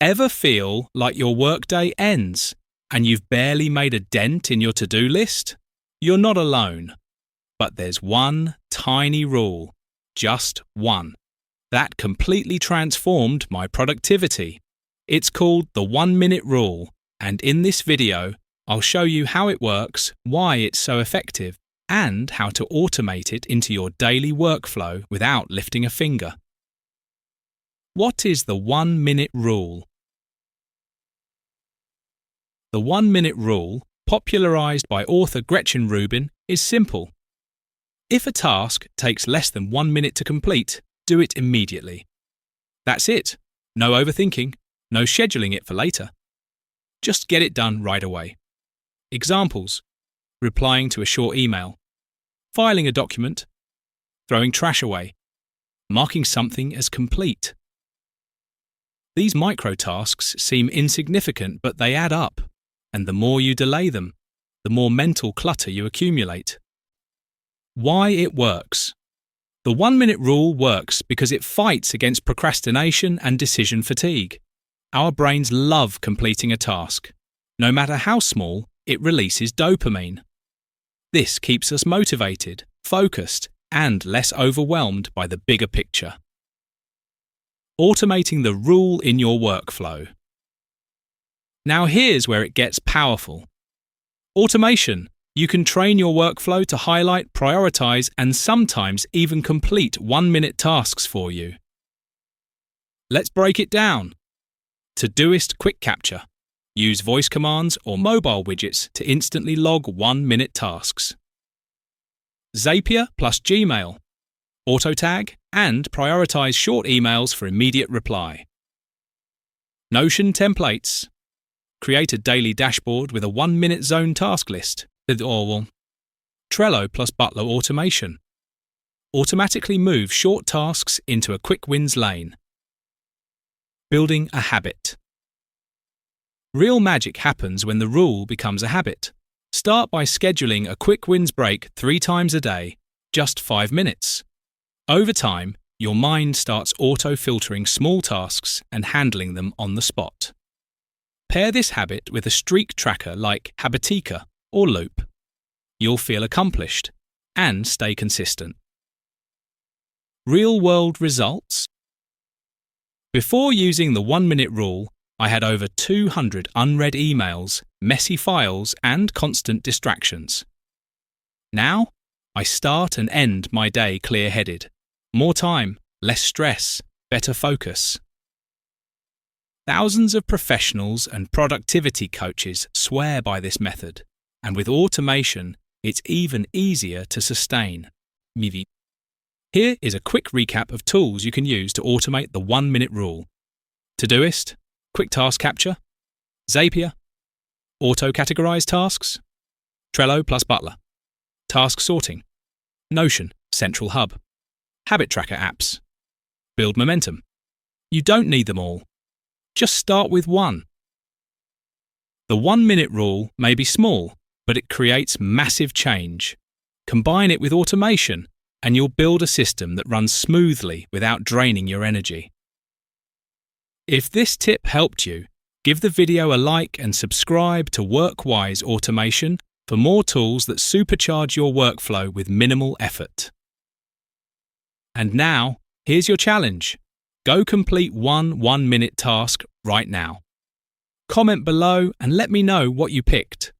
Ever feel like your workday ends and you've barely made a dent in your to-do list? You're not alone. But there's one tiny rule, just one, that completely transformed my productivity. It's called the 1-minute rule, and in this video, I'll show you how it works, why it's so effective, and how to automate it into your daily workflow without lifting a finger. What is the 1-minute rule? The 1-minute rule, popularized by author Gretchen Rubin, is simple. If a task takes less than 1 minute to complete, do it immediately. That's it. No overthinking, no scheduling it for later. Just get it done right away. Examples: replying to a short email, filing a document, throwing trash away, marking something as complete. These micro-tasks seem insignificant, but they add up, and the more you delay them, the more mental clutter you accumulate. Why it works. The 1-minute rule works because it fights against procrastination and decision fatigue. Our brains love completing a task. No matter how small, it releases dopamine. This keeps us motivated, focused, and less overwhelmed by the bigger picture. Automating the rule in your workflow. Now here's where it gets powerful. Automation. You can train your workflow to highlight, prioritize, and sometimes even complete 1-minute tasks for you. Let's break it down. Todoist Quick Capture. Use voice commands or mobile widgets to instantly log 1-minute tasks. Zapier plus Gmail. Auto tag and prioritize short emails for immediate reply. Notion templates. Create a daily dashboard with a 1-minute zone task list. Trello plus Butler automation. Automatically move short tasks into a quick wins lane. Building a habit. Real magic happens when the rule becomes a habit. Start by scheduling a quick wins break 3 times a day, just 5 minutes. Over time, your mind starts auto-filtering small tasks and handling them on the spot. Pair this habit with a streak tracker like Habitica or Loop. You'll feel accomplished and stay consistent. Real-world results. Before using the 1-minute rule, I had over 200 unread emails, messy files, and constant distractions. Now, I start and end my day clear-headed. More time, less stress, better focus. Thousands of professionals and productivity coaches swear by this method, and with automation, it's even easier to sustain. Here is a quick recap of tools you can use to automate the 1-minute rule. Todoist, Quick Task Capture, Zapier, Auto-categorize tasks, Trello plus Butler, Task sorting, Notion, Central Hub, Habit tracker apps, Build momentum. You don't need them all. Just start with one. The 1-minute rule may be small, but it creates massive change. Combine it with automation, and you'll build a system that runs smoothly without draining your energy. If this tip helped you, give the video a like and subscribe to WorkWise Automation for more tools that supercharge your workflow with minimal effort. And now, here's your challenge. Go complete one 1-minute task right now. Comment below and let me know what you picked.